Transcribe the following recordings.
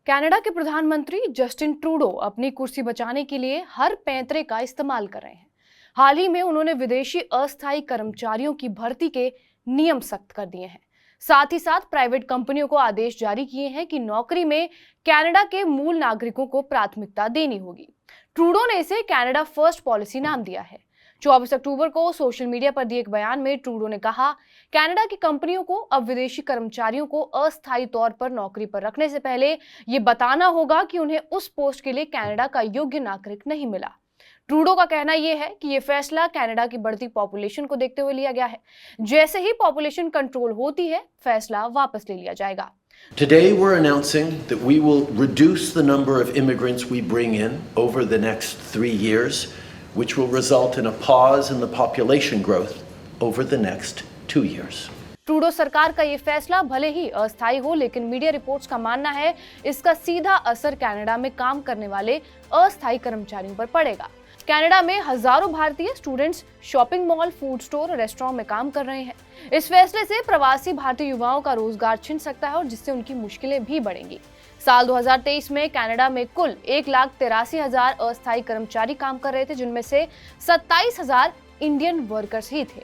Canada के प्रधानमंत्री Justin Trudeau अपनी कुर्सी बचाने के लिए हर पैंतरे का इस्तेमाल कर रहे हैं। हाल ही में उन्होंने विदेशी अस्थायी कर्मचारियों की भर्ती के नियम सख्त कर दिए हैं। साथ ही साथ प्राइवेट कंपनियों को आदेश जारी किए हैं कि नौकरी में कनाडा के मूल नागरिकों को प्राथमिकता देनी होगी। ट्रूडो ने इसे कनाडा फर्स्ट पॉलिसी नाम दिया है। 24 अक्टूबर को सोशल मीडिया पर दिए एक बयान में ट्रूडो ने कहा, कनाडा की कंपनियों को अब विदेशी कर्मचारियों को अस्थायी तौर पर नौकरी पर रखने से पहले ये बताना होगा कि उन्हें उस पोस्ट के लिए कनाडा का योग्य नागरिक नहीं मिला। ट्रूडो का कहना यह है कि यह फैसला कनाडा की बढ़ती पॉपुलेशन को देखते हुए लिया गया है। जैसे ही पॉपुलेशन कंट्रोल होती है, फैसला वापस ले लिया जाएगा। Today we're announcing that we will reduce the number of immigrants we bring in over the next 3 years, which will result in a pause in the population growth over the next 2 years. Trudeau सरकार का ये फैसला भले ही अस्थायी हो, लेकिन media reports का मानना है इसका सीधा असर कनाडा में काम करने वाले अस्थायी कर्मचारियों पर पड़ेगा। कनाडा में हजारों भारतीय students shopping mall, food store और रेस्टोरेंट में काम कर रहे हैं। इस फैसले से प्रवासी भारतीय युवाओं का रोजगार छिन सकता है और जिससे उनकी मुश्किलें भी बढ़ेंगी। साल 2023 में कनाडा में कुल 1,83,000 अस्थायी कर्मचारी काम कर रहे थे, जिनमें से 27,000 इंडियन वर्कर्स ही थे।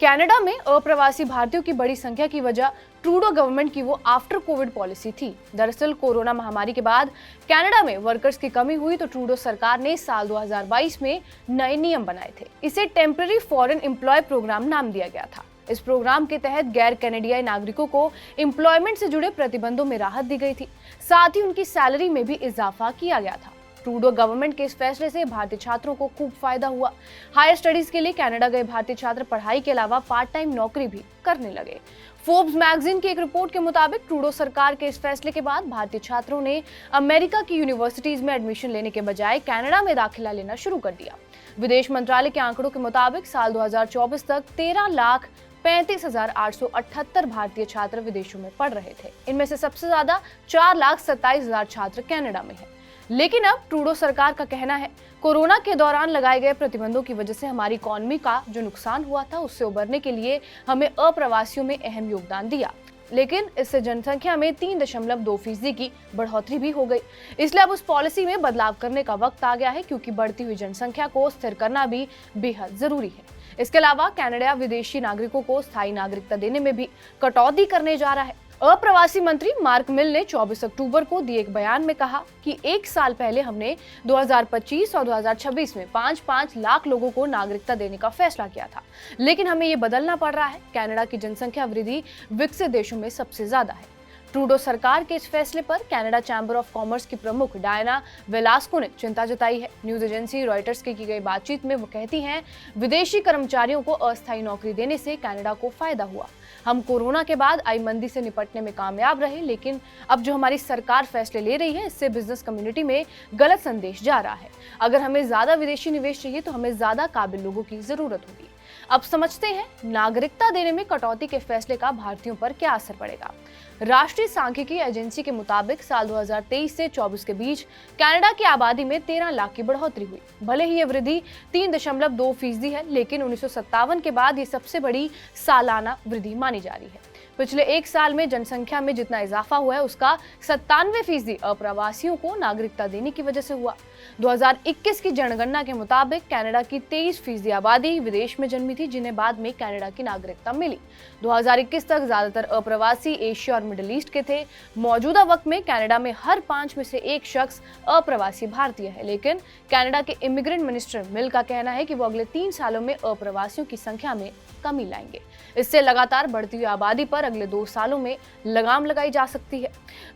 कनाडा में अप्रवासी भारतीयों की बड़ी संख्या की वजह ट्रूडो गवर्नमेंट की वो आफ्टर कोविड पॉलिसी थी। दरअसल कोरोना महामारी के बाद कनाडा में वर्कर्स की कमी हुई तो ट्रूडो सरकार ने साल 2022 में नए नियम बनाए थे। इसे टेम्पररी फॉरेन एम्प्लॉय प्रोग्राम नाम दिया गया था। इस प्रोग्राम के तहत गैर कनाडियाई नागरिकों को एम्प्लॉयमेंट से जुड़े प्रतिबंधों में राहत दी गई थी। साथ ही उनकी सैलरी में भी इजाफा किया गया था। ट्रूडो गवर्नमेंट के इस फैसले से भारतीय छात्रों को खूब फायदा हुआ। हायर स्टडीज के लिए कनाडा गए भारतीय छात्र पढ़ाई के अलावा पार्ट टाइम नौकरी भी करने लगे। फोर्ब्स मैगजीन की एक रिपोर्ट के मुताबिक ट्रूडो सरकार के इस फैसले के बाद भारतीय छात्रों ने अमेरिका की यूनिवर्सिटीज में एडमिशन लेने के बजाय कनाडा में दाखिला लेना शुरू कर दिया। विदेश मंत्रालय के आंकड़ों के मुताबिक साल 2024 तक 13,35,878 भारतीय छात्र विदेशों में पढ़ रहे थे। इनमें से सबसे ज्यादा 4,27,000 छात्र कनाडा में हैं। लेकिन अब ट्रूडो सरकार का कहना है, कोरोना के दौरान लगाए गए प्रतिबंधों की वजह से हमारी इकोनॉमी का जो नुकसान हुआ था, उससे उबरने के लिए हमें अप्रवासियों में अहम योगदान दिया। लेकिन इससे जनसंख्या में 3.2% की बढ़ोतरी भी हो गई। इसलिए अब उस पॉलिसी में बदलाव करने का वक्त आ गया है, क्योंकि बढ़ती हुई जनसंख्या को स्थिर करना भी बेहद जरूरी है। इसके अलावा कनाडा विदेशी नागरिकों को स्थायी नागरिकता देने में भी कटौती करने जा रहा है। अप्रवासी मंत्री मार्क मिल ने 24 अक्टूबर को दिए एक बयान में कहा कि 1 साल पहले हमने 2025 और 2026 में 5-5 लाख लोगों को नागरिकता देने का फैसला किया था, लेकिन हमें ये बदलना पड़ रहा है। कनाडा की जनसंख्या वृद्धि विकसित देशों में सबसे ज्यादा है। ट्रूडो सरकार के इस फैसले पर कनाडा चैम्बर ऑफ कॉमर्स की प्रमुख डायना वेलास्को ने चिंता जताई है। न्यूज एजेंसी रॉयटर्स की गई बातचीत में वो कहती हैं, विदेशी कर्मचारियों को अस्थायी नौकरी देने से कनाडा को फायदा हुआ। हम कोरोना के बाद आई मंदी से निपटने में कामयाब रहे, लेकिन अब जो हमारी सरकार फैसले ले रही है, इससे बिजनेस कम्युनिटी में गलत संदेश जा रहा है। अगर हमें ज्यादा विदेशी निवेश चाहिए तो हमें ज्यादा काबिल लोगों की जरूरत होगी। अब समझते हैं नागरिकता देने में कटौती के फैसले का भारतीयों पर क्या असर पड़ेगा। राष्ट्रीय सांख्यिकी एजेंसी के मुताबिक साल 2023 से 24 के बीच कनाडा की आबादी में 13 लाख की बढ़ोतरी हुई। भले ही यह वृद्धि 3.2% है, लेकिन 1957 के बाद ये सबसे बड़ी सालाना वृद्धि मानी जा रही है। पिछले 1 साल में जनसंख्या में जितना इजाफा हुआ है, उसका 97% अप्रवासियों को नागरिकता देने की वजह से हुआ। 2021 की जनगणना के मुताबिक कनाडा की 23% आबादी विदेश में जन्मी थी, जिन्हें बाद में कनाडा की नागरिकता मिली। 2021 तक ज्यादातर अप्रवासी एशिया और मिडिल ईस्ट के थे। मौजूदा वक्त में कनाडा में हर 5 में से 1 शख्स अप्रवासी भारतीय है, लेकिन कनाडा के इमिग्रेंट मिनिस्टर मिल का कहना है कि वो अगले 3 सालों में अप्रवासियों की संख्या में कमी लाएंगे। इससे लगातार बढ़ती हुई आबादी पर अगले 2 सालों में लगाम लगाई जा सकती है।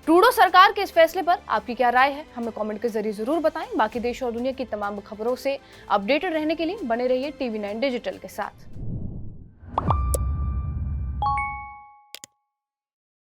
ट्रूडो सरकार के इस फैसले पर आपकी क्या राय है, हमें कमेंट के जरिए जरूर बताएं। बाकी देश और दुनिया की तमाम खबरों से अपडेटेड रहने के लिए बने रहिए TV9 डिजिटल के साथ।